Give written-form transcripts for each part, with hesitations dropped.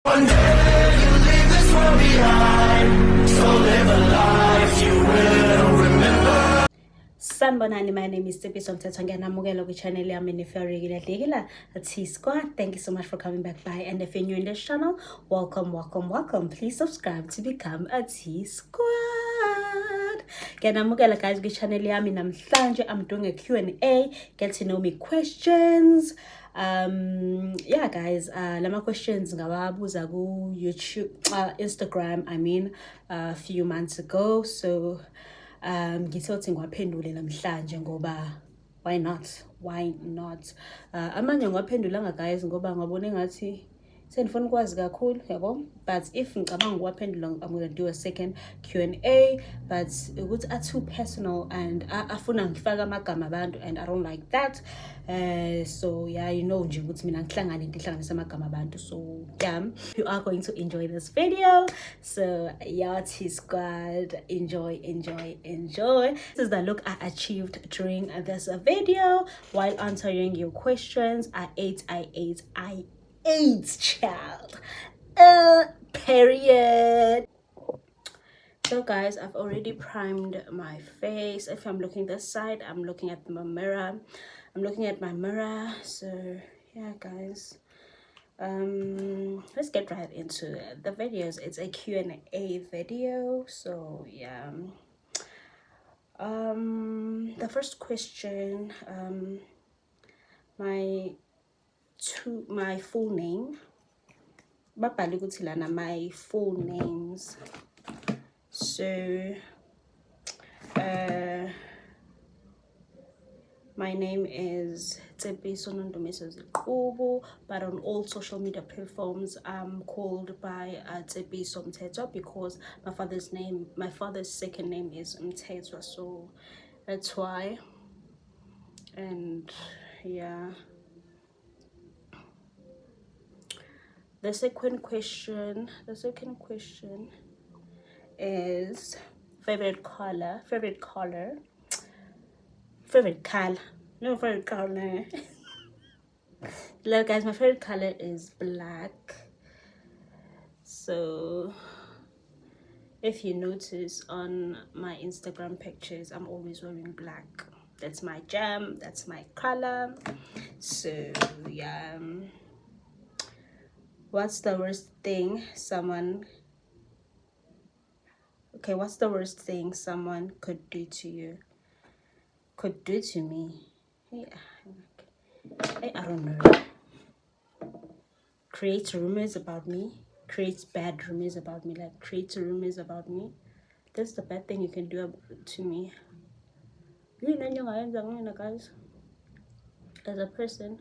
One day you leave this world behind, so live a life you will remember. Sanibonani, my name is Tsepiso Mthetho. Ngiyanamukela kwi-channel yami neFerikile T-Squad. Thank you so much for coming back by. And if you're new in this channel, welcome. Please subscribe to become a T-Squad. Ngiyanamukela guys kwi-channel yami namhlanje. I'm doing a Q&A, get to know me questions. Yeah guys, lama questions ngawabuza ku YouTube, Instagram, I mean, a few months ago. So ngithothi ngiwaphendule namhlanje ngoba why not amanye ngiwaphendulanga guys ngoba ngabona ngathi sendifuna ukwazi kakhulu yabo, but if ngicabanga ukuwaphendula I'm going to do a second Q&A, but ukuthi are too personal and afuna ngifaka amagama abantu and I don't like that. So yeah, you know nje ukuthi mina ngihlanganisa amagama abantu. So yeah, you are going to enjoy this video. So yeah, T-Squad, enjoy. This is the look I achieved during this video while answering your questions. I ate, child. Period. So guys, I've already primed my face. If I'm looking this side, I'm looking at my mirror. So yeah guys, let's get right into the videos. It's a Q&A video. So yeah, the first question, my full name, my full names. So my name is Tsepiso Nondomiso Zikubu, but on all social media platforms I'm called by Tsepiso Mthetho because my father's second name is Mthetho, so that's why. And yeah, the second question is favorite color. Look guys, my favorite color is black. So if you notice on my Instagram pictures, I'm always wearing black. That's my jam, that's my color. So yeah, what's the worst thing someone could do to you? Could do to me? Yeah, I don't know. Create rumors about me. Create bad rumors about me. Like create rumors about me. That's the bad thing you can do to me. You know, guys. As a person,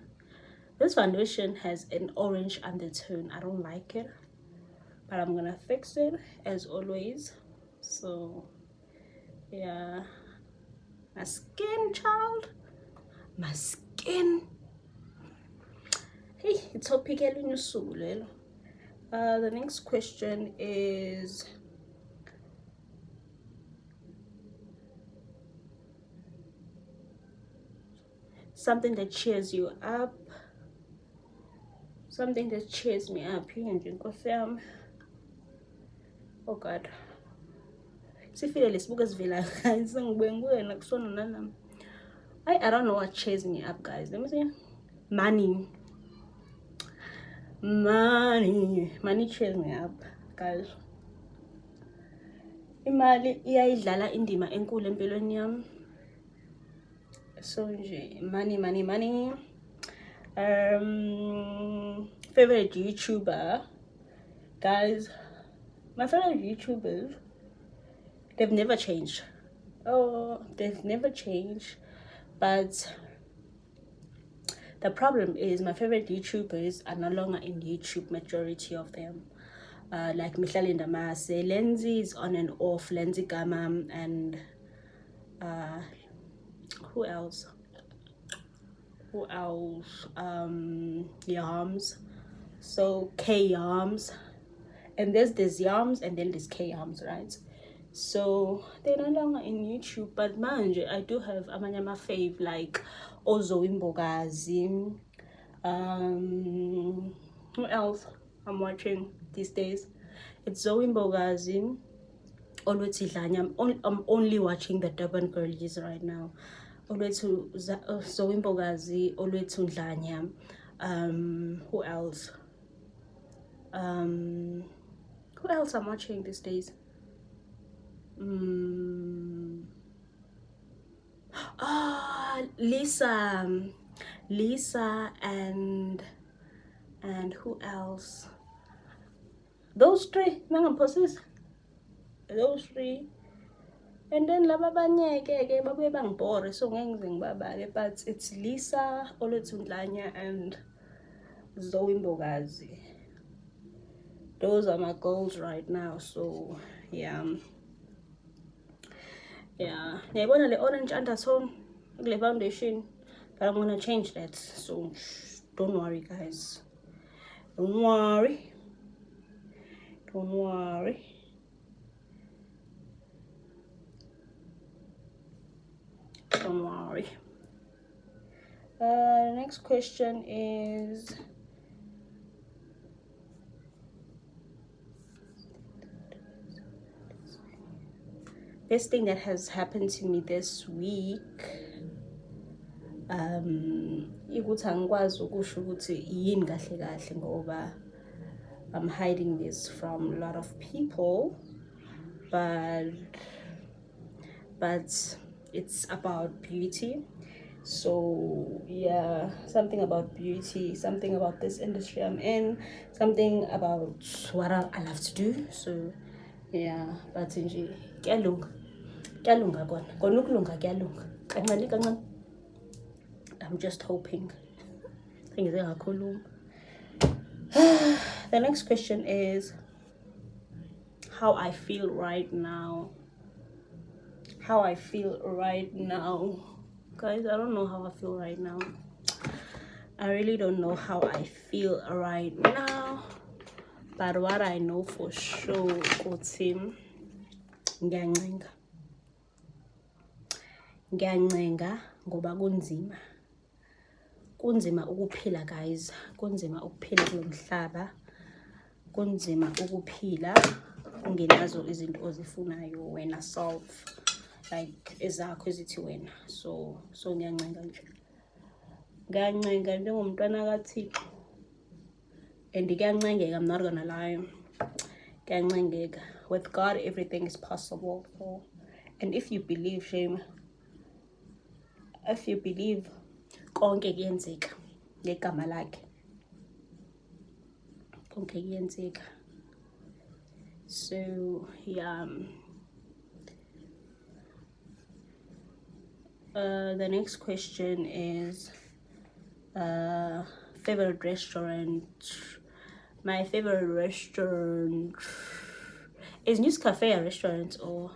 this foundation has an orange undertone. I don't like it, but I'm gonna fix it as always. So yeah, my skin, child, my skin. Hey, it's so picky. The next question is something that cheers you up. Something that cheers me up. Oh God. I don't know what cheers me up, guys. Let me see. Money cheers me up, guys. Imali iyayidlala indima enkulu empilweni yami. So nje, money. Favorite YouTuber, guys. My favorite YouTubers, they've never changed. But the problem is my favorite YouTubers are no longer in YouTube, majority of them. Like Mihlalinda Mase, Lenzi is on and off, Lenzi Gama, and who else? Yams. So K Yams. And there's Yams and then there's K Yams, right? So they're no longer in YouTube, but manje I do have amanyama fave like Ozo Imbogazi. Who else? I'm watching these days. It's Zoe Mbogazi. I'm only watching the Durban girlies right now. Zoe Mbogazi, Olwethu Ndlanya. Who else? Who else I'm watching these days? Lisa and who else? Those three, those three. And then laba abanye ke babuye bangibhore, so ngeke ngize ngibabale, but it's Lisa, Olwethu Ndlanya and Zoe Mbogazi. Those are my goals right now, so yeah. Ngiyabona le orange undertone kule foundation, but I'm gonna change that, so don't worry guys. Don't worry. The next question is, this thing that has happened to me this week. Ikuthi angikwazi ukusho ukuthi yini kahle kahle ngoba I'm hiding this from a lot of people, but it's about beauty. So yeah, something about beauty, something about this industry I'm in, something about what I love to do. So yeah, but nje kuyalunga kona ukulunga kuyalunga kancane kancane. I'm just hoping. The next question is how I feel right now. Guys, I don't know how I feel right now. I really don't know how I feel right now. But what I know for sure, ukuthi ngiyancenga ngoba kunzima ukuphila guys, kunzima ukuphila kulo mhlaba, kunzima ukuphila ungenazo izinto ozifunayo wena self, like ezakho ezithi wena. So ngiyancenga njengomntwana kaThixo, and kuyancengeka, I'm not gonna lie, kuyancengeka. With God everything is possible. So, and if you believe, konke kuyenzeka ngegama lakhe, konke kuyenzeka. So yeah. The next question is favorite restaurant. My favorite restaurant is News Cafe a restaurant or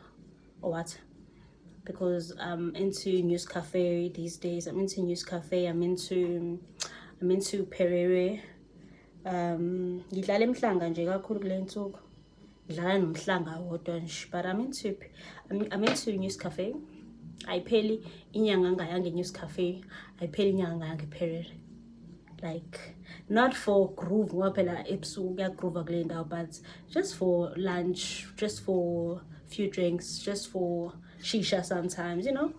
what? Because I'm into News Cafe these days. I'm into News Cafe. I'm into Perere. Ngidlala emhlanga nje kakhulu kule nsuku. Ngidlala nomhlanga wodwa nje. But I'm into News Cafe. Ayipheli inyanga ngayanga News Cafe. Ayipheli inyanga ngayanga Perere. Like not for groove ngoba phela ebusuku kuyagroove kule ndawo, but just for lunch, just for few drinks, just for shisha sometimes, you know.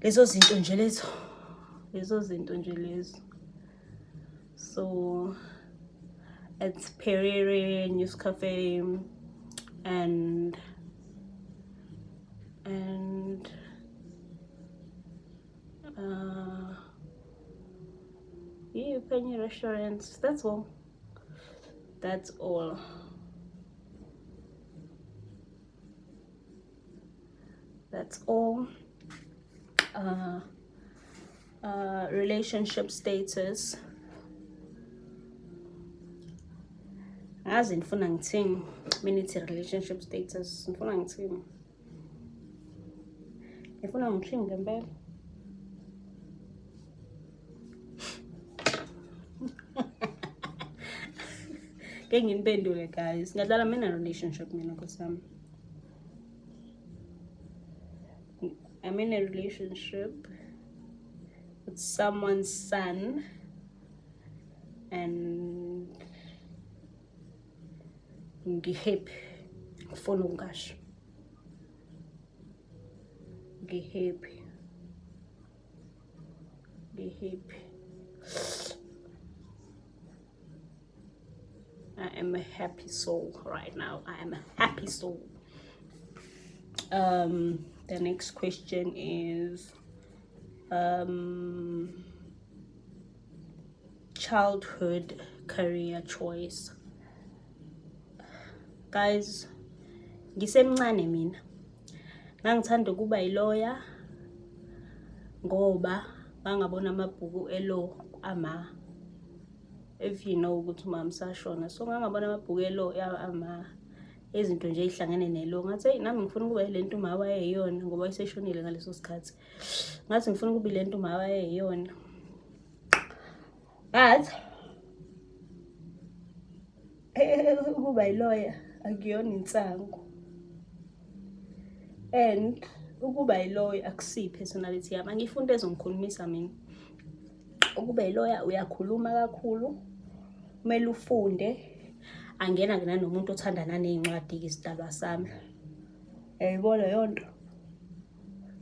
Lezo zinto nje lezo. So it's Perere, News Cafe, and yeah, Penny restaurants. That's all. Relationship status. As ngifuna ngithini minute relationship status, ngifuna ngithini ngempela. Ke nginiphendule guys, ngadlala mina relationship mina nkosami. I'm in a relationship with someone's son, and ngi-happy ngifuna ukungasho ngi-happy I am a happy soul right now. I am a happy soul. The next question is childhood career choice. Guys, ngisemncane mina ngangithanda ukuba yi-lawyer ngoba ngangabona amabhuku elaw if you know ukuthi uma ngisashona, so ngangabona amabhuku elaw izinto nje ezihlangene nelaw, ngathi hey nami ngifuna ukuba le nto uma wayeyona ngoba iseshonile ngaleso sikhathi. Ngathi ngifuna ukuba le nto uma wayeyona, but ukuba yi-lawyer akuyona insangu, and ukuba yi-lawyer akusiyi personality yami. Angifunde ezongikhulumisa mina. Ukuba yi-lawyer uyakhuluma kakhulu, kumele ufunde. Angena-ke nanomuntu othandana ney'ncwadi-ke isidalwa sami, yayibona leyo nto.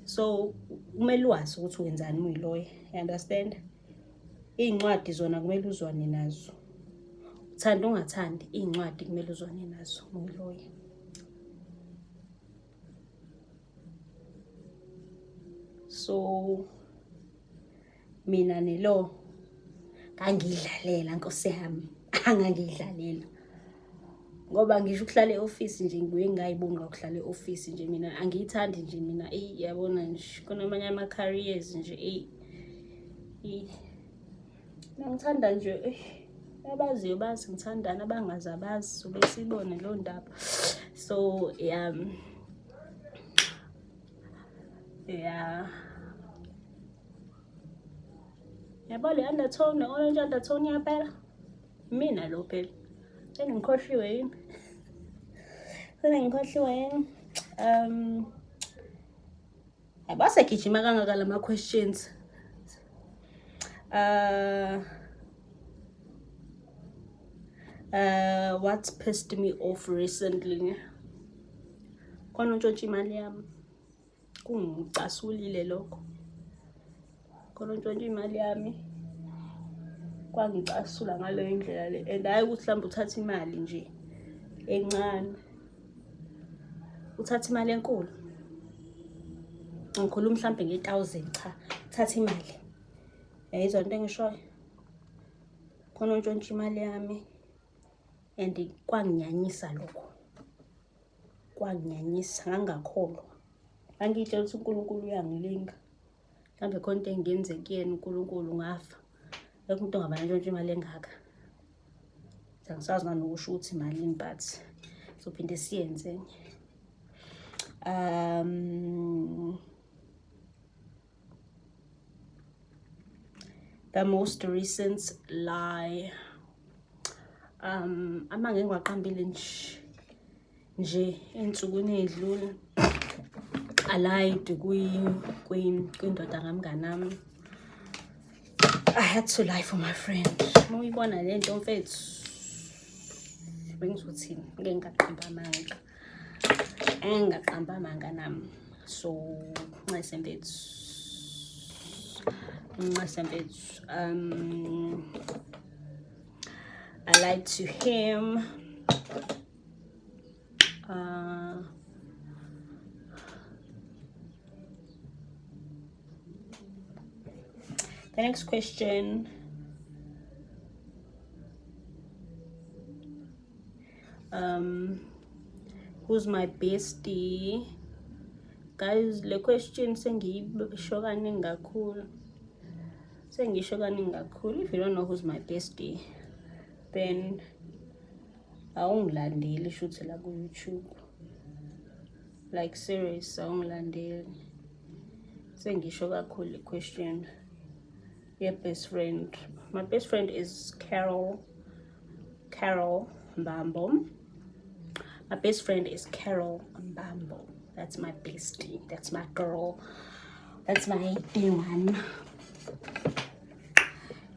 So kumele wazi ukuthi wenzani uma uyi-lawyer, you understand? Iy'ncwadi zona kumele uzwane nazo, uthanda ungathandi, iy'ncwadi kumele uzwane nazo uma uyi-lawyer. So mina nelo ngangiyidlalela Nkosi yami, angangiyidlalela ngoba ngisho ukuhlala e-office nje ngibuye ngayibunga ukuhlala e-office nje mina angiyithandi nje mina. Yabona nje kunamanye ama-careers nje ngithanda nje abaziyo bazi ngithandana, abangazi abazi, sobe sibone leyo ndaba. So yabo le undertone, orange undertone yaphela mina lo phela sengikhohliwe yini, abasegijima kangaka lama questions. What's pissed me off recently? Khona untshontsha imali yami, kungicasulile lokho. Khona untshontsha imali yami kwangicasula ngaleyo ndlela le, and hayi ukuthi mhlawumbe uthatha imali nje encane, uthatha imali enkulu. Ngikhuluma mhlawumbe nge-1,000, cha, uthatha imali. Yayizwa into engishoyo? Khona untshontsha imali yami, and kwanginyanyisa lokho, kwanginyanyisa, ngangakholwa. Ngangiyitshela ukuthi uNkulunkulu uyangilinga, mhlawumbe khona into engenzeka kuyena uNkulunkulu ngafa. Lokho umuntu ongaba ntshontsha imali engaka, angisazi nganokusho ukuthi malini, but sophinde siyenze. The most recent lie, ama ngiwaqambile nje ensukwini ezidlule, I lied kwindoda kamnganami. I had to lie for my friend. Muyibona le nto mfethu, bengizothini, ngingaqamba amanga nami. So nxese mfethu, I lied to him. The next question, who's my bestie? Guys, le question sengisho kaningi kakhulu. If you don't know who's my bestie, then awungilandeli shuthi la ku YouTube, like serious, awungilandeli. Sengisho kakhulu le question. Your best friend. My best friend is Carol Mbambo. My best friend is Carol Mbambo. That's my bestie. That's my girl. That's my one.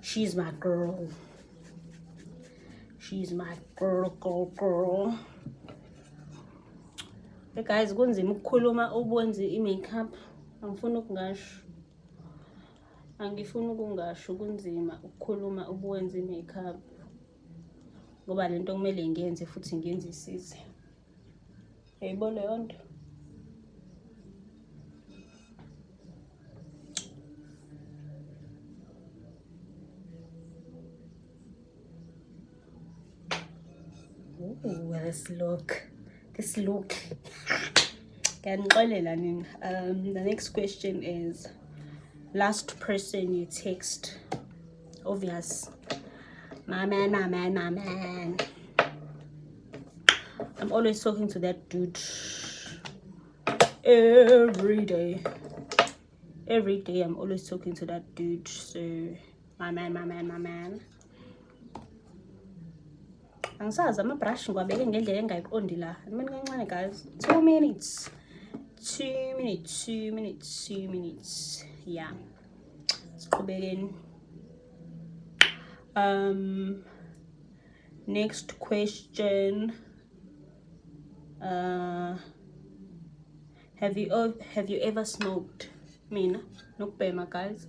She's my girl. she's my girl. Hey guys, kunzima ukukhuluma ubuwenza i-makeup. Angifuni ukungasho kunzima ukukhuluma ubuwenza i-makeup. Ngoba lento kumele ngiyenze futhi ngiyenzisise. Yayibona leyo nto? Ooh, this look. The next question is, last person you text. Obvious. My man. I'm always talking to that dude. Every day I'm always talking to that dude. So my man. Angisazi ama-brush ngiwabeke ngendlela engayiqondi la. Mina kancane guys. 2 minutes. Yeah. Siqhubekeni. Next question. Have you ever smoked? Mina nokubhema guys.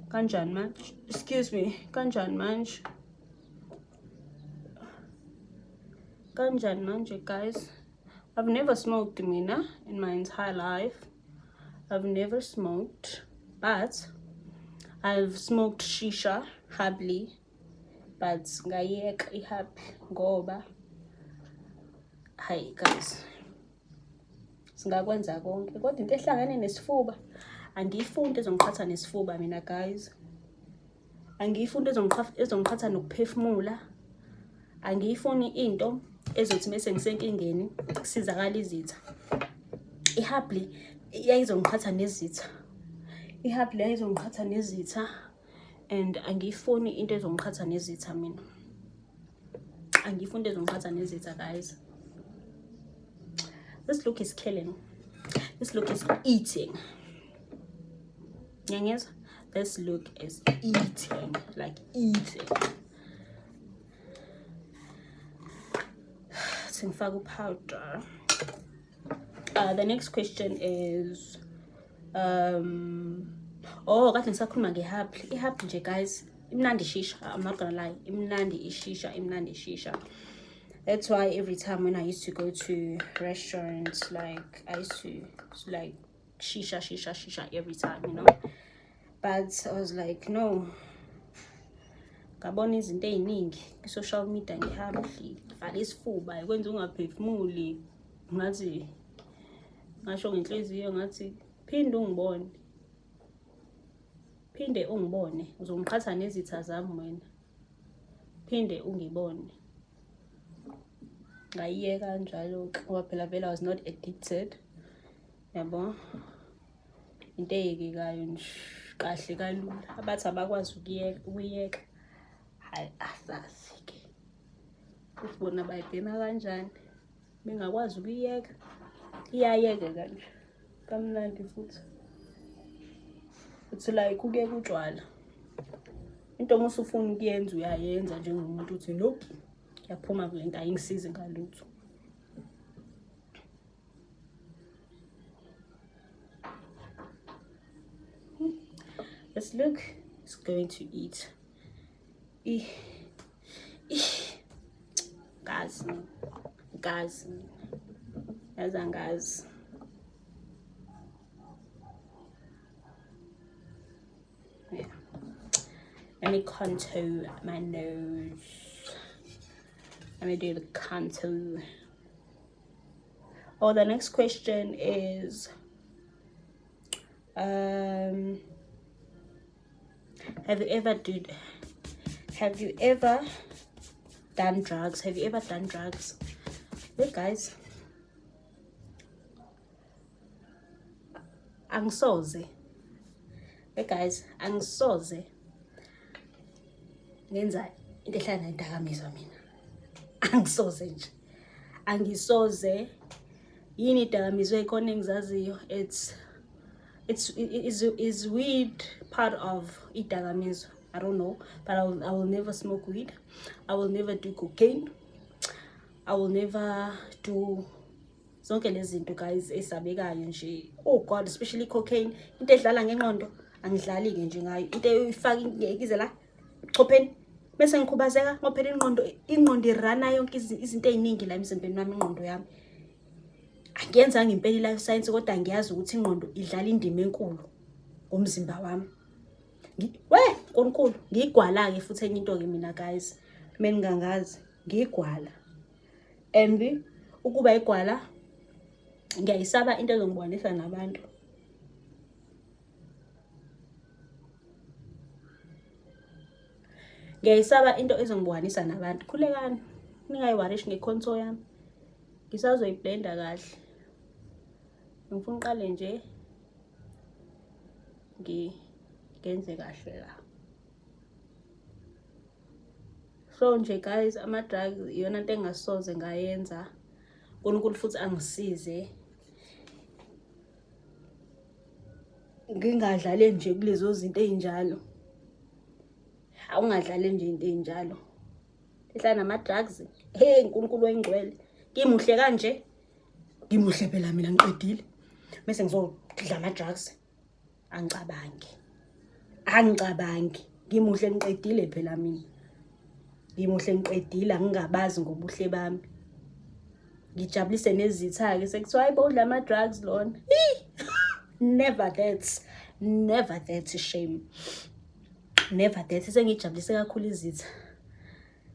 Kanjani manje? Excuse me. Kanjani manje? Kanjani manje guys? I've never smoked mina in my entire life. I've never smoked, but I've smoked shisha, habli, but ngayeka ihabli ngoba hayi guys. Singakwenza konke kodwa into ehlangene nesifuba angiyifundi ezongiphatha nesifuba mina guys. Angiyifundi ezongiphatha nokuphefumula. Angiyifuni into ezothi bese ngisenkingeni kusizakala izitha. Ihabli iyayizongiphatha nezitha. And angiyifuni into ezongiphatha nezitha mina. Angiyifuni ezongiphatha nezitha guys. This look is killing. This look is eating. Yes, this look is eating, like eating. Powder. The next question is kade ngisakhuluma ngehabli. Ihabli nje guys, imnandi shisha. I'm not gonna lie, imnandi shisha. That's why every time when I used to go to restaurants, like I used to like shisha every time, you know. But I was like, no. Ngabona izinto eziningi ku-social media ngihabli. Vala isifuba, ikwenza ungaphefumuli. Ngathi ngasho ngenhliziyo ngathi phinde ungibone. Uzongiphatha nezitha zami wena. Phinde ungibone. Ngayiyeka kanjalo ngoba phela vele I was not addicted. Yabo. Into eyekekayo nje kahle kalula. Abathi abakwazi ukuyeka. Hayi asazi ke. Usibona bayibhema kanjani. Bengakwazi ukuyeka. Iyayeke kanje. Kamnandi futhi. It's like ukuyeka utshwala. Into musufuna ukuyenza uyayenza njengomuntu uthi nope. Yaphuma kule nto ayingisizi ngalutho. This look is going to eat. Guys. Yeah. Let me contour my nose. Let me do the contour. The next question is have you ever done drugs? Look guys, angisoze ngenza into ehlala nedakamizwa mina. Angisoze yini idakamizwa ekhona engizaziyo. It's weed part of idakamizwa. I don't know, but I will never smoke weed. I will never do cocaine. I will never do zonke lezi zinto guys esabekayo nje. Oh God, especially cocaine. Into edlala ngengqondo angidlali ke nje ngayo. Into efaka ingeke la chopheni. Bese ngikhubazeka ngophela ingqondo irana yonke izinto eziningi la emzimbeni wami ingqondo yami. Angiyenzanga impela life science kodwa ngiyazi ukuthi ingqondo idlala indima enkulu ngomzimba wami. Konkulu ngigwala ke futhi enye into ke mina guys. Mina ngangazi ngigwala. And ukuba igwala ngiyayisaba into ezongibonisa nabantu. Ngiyayisaba into ezongibonisa nabantu. Khulekani ningayiwarish ngekhonto yami. Ngisazoyiblenda kahle. Ngifuna uqale nje ngenze kahle la. So nje guys, ama drugs iyona into engasoze ngayenza. UNkulunkulu futhi angisize. Ngingadlale nje kulezo zinto ezinjalo. Awungadlale nje into ezinjalo. Ehlala nama drugs. Hey uNkulunkulu oyingcwele. Ngimuhle kanje. Ngimuhle phela mina ngiqedile. Bese ngizodla ama drugs. Angicabangi. Ngimuhle ngiqedile phela mina. Ngimuhle ngiqedile angingabazi ngobuhle bami. Ngijabulise nezitha ke sekuthiwa ayibodla ama drugs lona. Never that shame. Never that. Sengijabulise kakhulu izitha.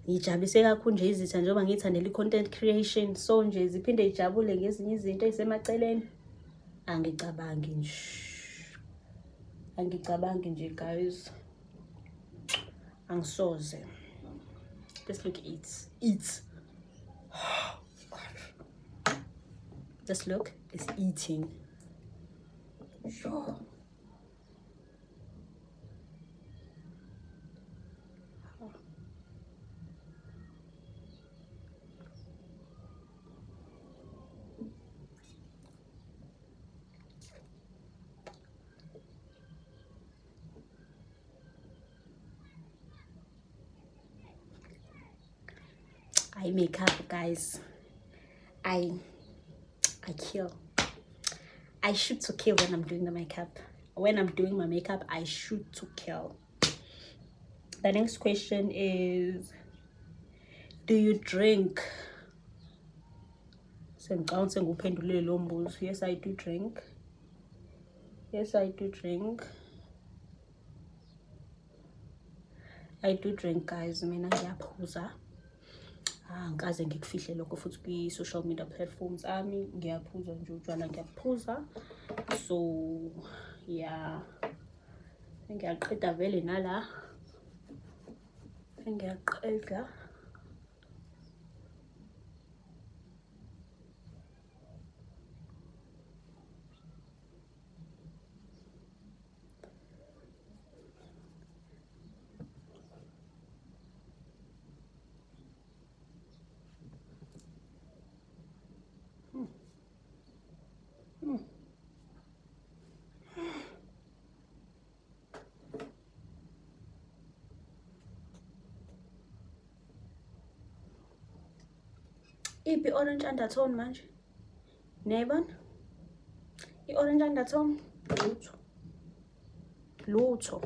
Ngijabulise kakhulu nje izitha njengoba ngithandela content creation. So nje ziphinde ijabule ngezinye izinto ezisemaceleni. Angicabangi nje guys. Angisoze. Just look, eats. Just look, it's eating. Sure. I make up guys. I kill. I shoot to kill when I'm doing the makeup. When I'm doing my makeup, I shoot to kill. The next question is, do you drink? Yes, I do drink. Yes, I do drink. I do drink guys. Mina ngiyaphuza. Ngikaze ngikufihle lokho futhi kwi social media platforms ami ngiyaphuza nje utshwala ngiyaphuza. So yeah, ngiyaqeda vele nala. Ngiyaqeda. Iphi orange undertone manje? Niyayibona? I-orange undertone lutho.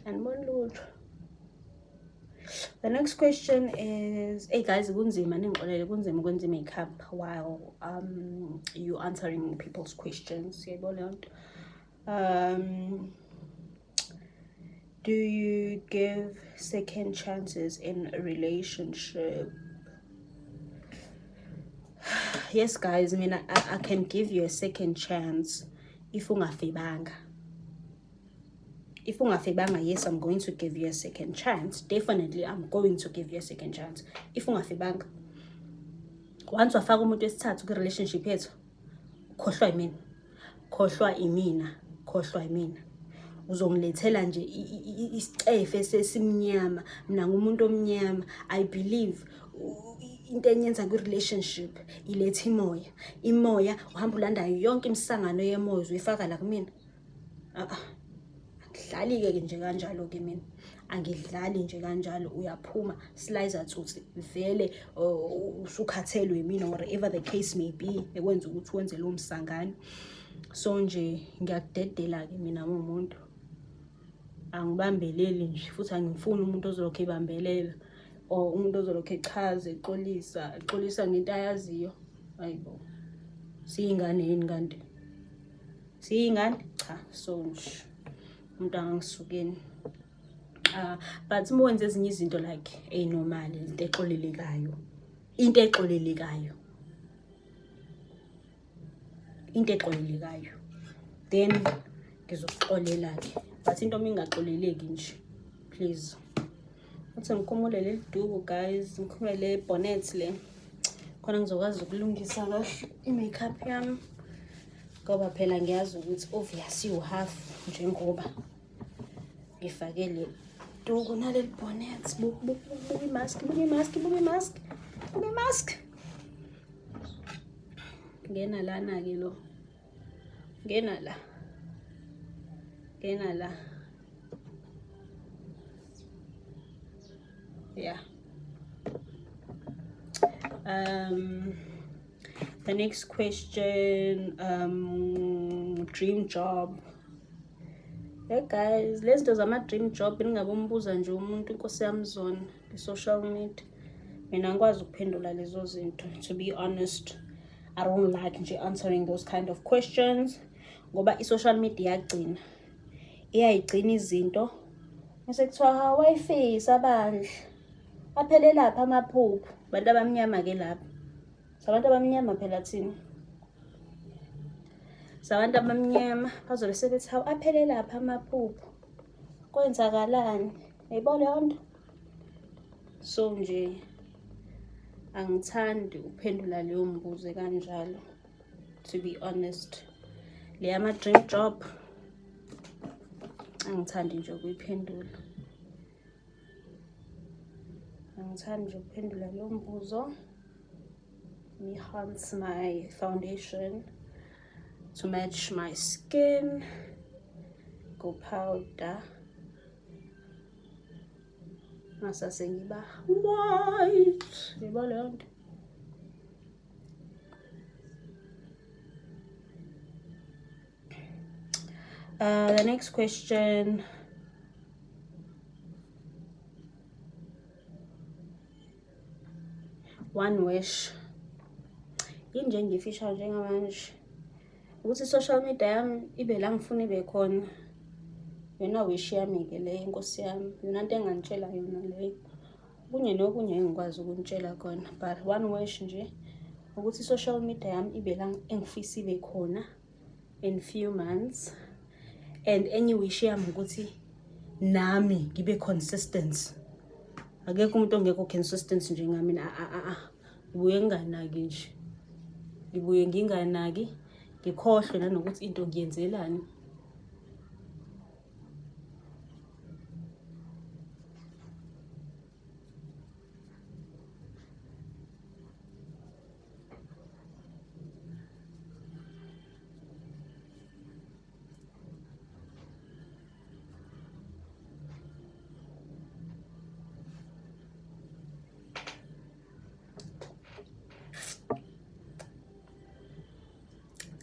And one lutho. The next question is, hey guys, kunzima ningixolele kunzima ukwenza makeup while you answering people's questions. Do you give second chances in a relationship? Yes guys, I mean I can give you a second chance if ungafebanga. If ungafebanga, yes, I'm going to give you a second chance. Definitely, I'm going to give you a second chance. If ungafebanga, once wafaka umuntu wesithathu ku relationship yethu, khohlwa imina. Uzongilethela nje isicefe sesimnyama. Mina ngumuntu omnyama. I believe into enyenza kwi-relationship iletha imoya uhamba ulanda yonke imisangano yemoya uzuyifaka la kumina. Angidlali-ke nje kanjalo-ke mina, angidlali nje kanjalo. Uyaphuma slicer tsutsi vele usukhathelwe mina, whatever the case may be, ekwenza ukuthi wenze lowo msangano. So nje ngiyakudedela-ke mina ngumuntu, angibambeleli nje, futhi angifuni umuntu ozolokhu ebambelela or umuntu ozolokhu echaza exolisa ngento ayaziyo. Hayibo, siyingane yini kanti? Siyingane? Cha. So nje umuntu angangisukeni. But uma wenza ezinye izinto like normal, into exolelekayo, then ngizokuxolela-ke. But into mingaxoleleki nje, please. Uthi ngikhumule leli duku guys, ngikhumule le bonnet le, khona ngizokwazi ukulungisa kahle i-makeup yami, ngoba phela ngiyazi ukuthi obviously uhafu njengoba ngifake le duku naleli bonnet. Buka imask. Ngena lana-ke lo, ngena la. Yeah. The next question, dream job. Hey guys, lezi zinto zama-dream job ningabombuza nje umuntu inkosi yami zona kwi-social media. Mina angikwazi ukuphendula lezo zinto, to be honest. I don't like nje answering those kind of questions, ngoba i-social media iyayigcina izinto mase kuthiwa hawayifisa bandla aphelelaphi amaphupho. Bantu abamnyama-ke lapha, sabantu abamnyama phela thina, sabantu abamnyama bazobe sebethi hawu aphelelaphi amaphupho, kwenzakalani? Yayibona leyo nto. So nje angithandi ukuphendula leyo mbuzo kanjalo, to be honest. Le ama-dream job angithandi nje ukuyiphendula, leyo mbuzo. Enhance my foundation to match my skin, go powder masase ngiba white. Yebo leyo nto. The next question, one wish. Yini nje ngifisha njengamanje ukuthi social media yami ibe la ngifuna ibe khona. Yona wish yami-ke le, inkosi yami, yona nto engangitshela yona le. Kunye nokunye engikwazi ukunitshela khona, but one wish nje ukuthi social media yami ibe la engifisa ibe khona in few months. And enye wish yami ukuthi nami ngibe consistent. Akekho umuntu ongekho consistent njengami. Ngibuye nginganaki nje, ngikhohlwe nanokuthi into ngiyenzelani.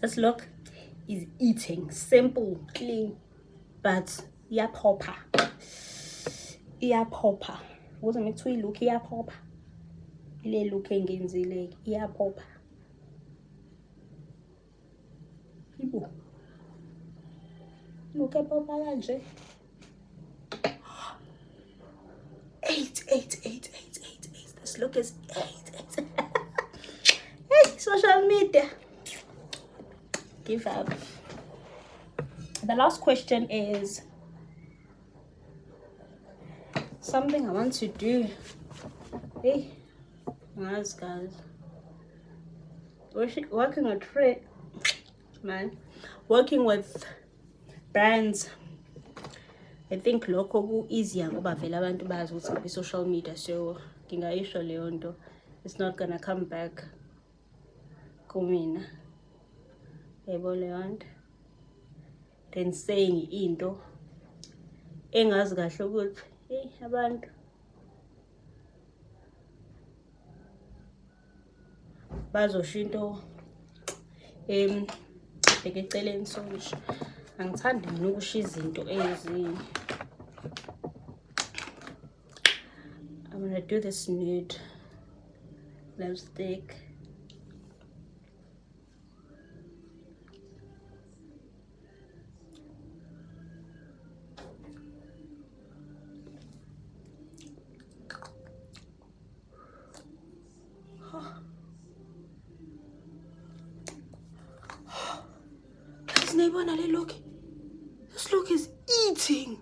This look is eating, simple, clean, but iyaphopa. Ukuze ngikuthiwa i-look iyaphopa, ile look engenzile iyaphopa. Ibo look ephopa kanje. 8. This look is 8. Hey, social media. Give up. The last question is something I want to do. Hey, guys, working with brands. I think lokho ku easier ngoba vele abantu bazi ukuthi social media, so ngingayisho leyo nto it's not gonna come back kumina. Yebo leyo nto. Then saying into engazi kahle ukuthi hey abantu bazosho into bheke eceleni so nje angithandi mina ukusho izinto ezinye. I'm gonna do this nude lipstick. Neighbor, look. This look is eating.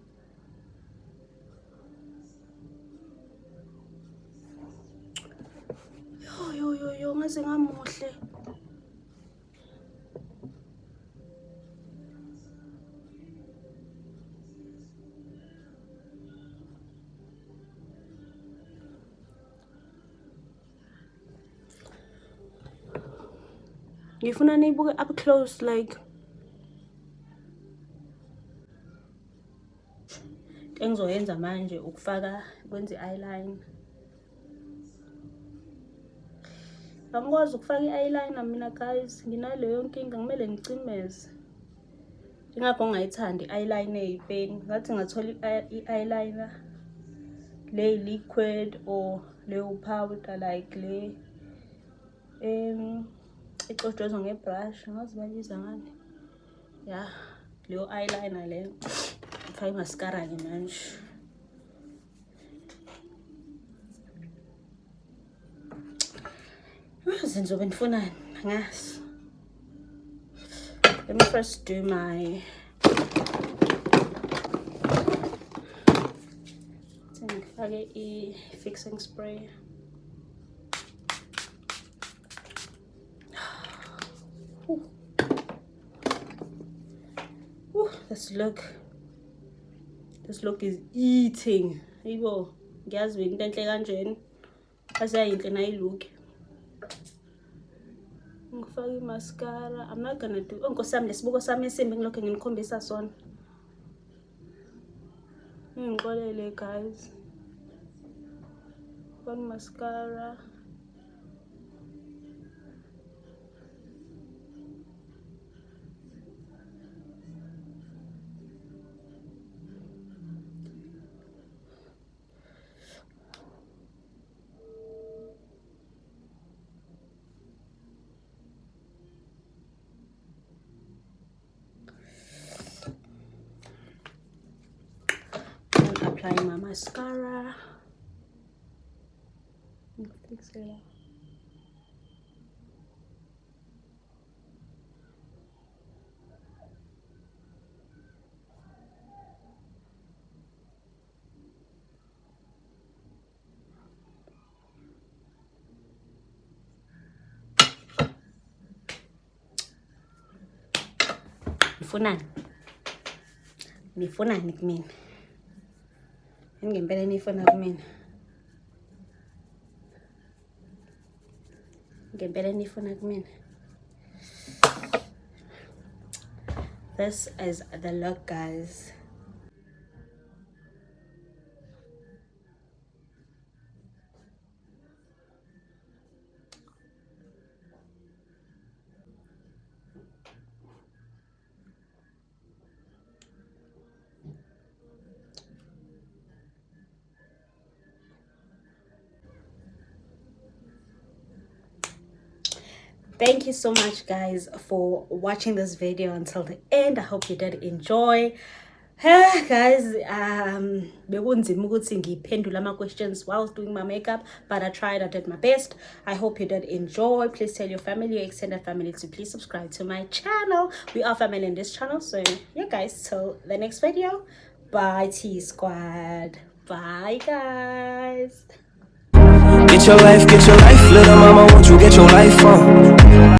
Yo, ngaze ngamuhle. Ngifuna nibuke up close like engizoyenza manje ukufaka kwenza i-eyeliner. Angikwazi ukufaka i-eyeliner mina guys, nginaleyo nkinga kumele ngicimeze. Ingakho ngayithandi i-eyeliner eyipeni. Ngathi ngathola i-eyeliner le liquid or le powder like le icojozwa ngebrush, ngazi bayibiza ngani. Yeah, leyo eyeliner leyo. Ngifake mascara ke manje. Zenzo bendifunani angazi. Let me first do my ngifake i-fixing spray. This look is eating. Yibo, ngiyazi into enhle kanjeni. Asayinhle nayilook. Ngifake mascara. I'm not gonna do. Nkosami lesibuko sami esimbi ngilokho nginikhombisa sona. Ngixolele guys. Ngifake mascara. Applying my mascara. Fix it up. Nifunani kumina. Ngempela nifuna kumina. Ngempela nifuna kumina. This is the look, guys. Thank you so much guys for watching this video until the end. I hope you did enjoy. Guys, bekunzima ukuthi ngiphendule ama questions while doing my makeup, but I tried. I did my best. I hope you did enjoy. Please tell your family, your extended family, to please subscribe to my channel. We are family in this channel. So yeah guys, till the next video. Bye T Squad. Bye guys. Get your life, little mama, won't you get your life on?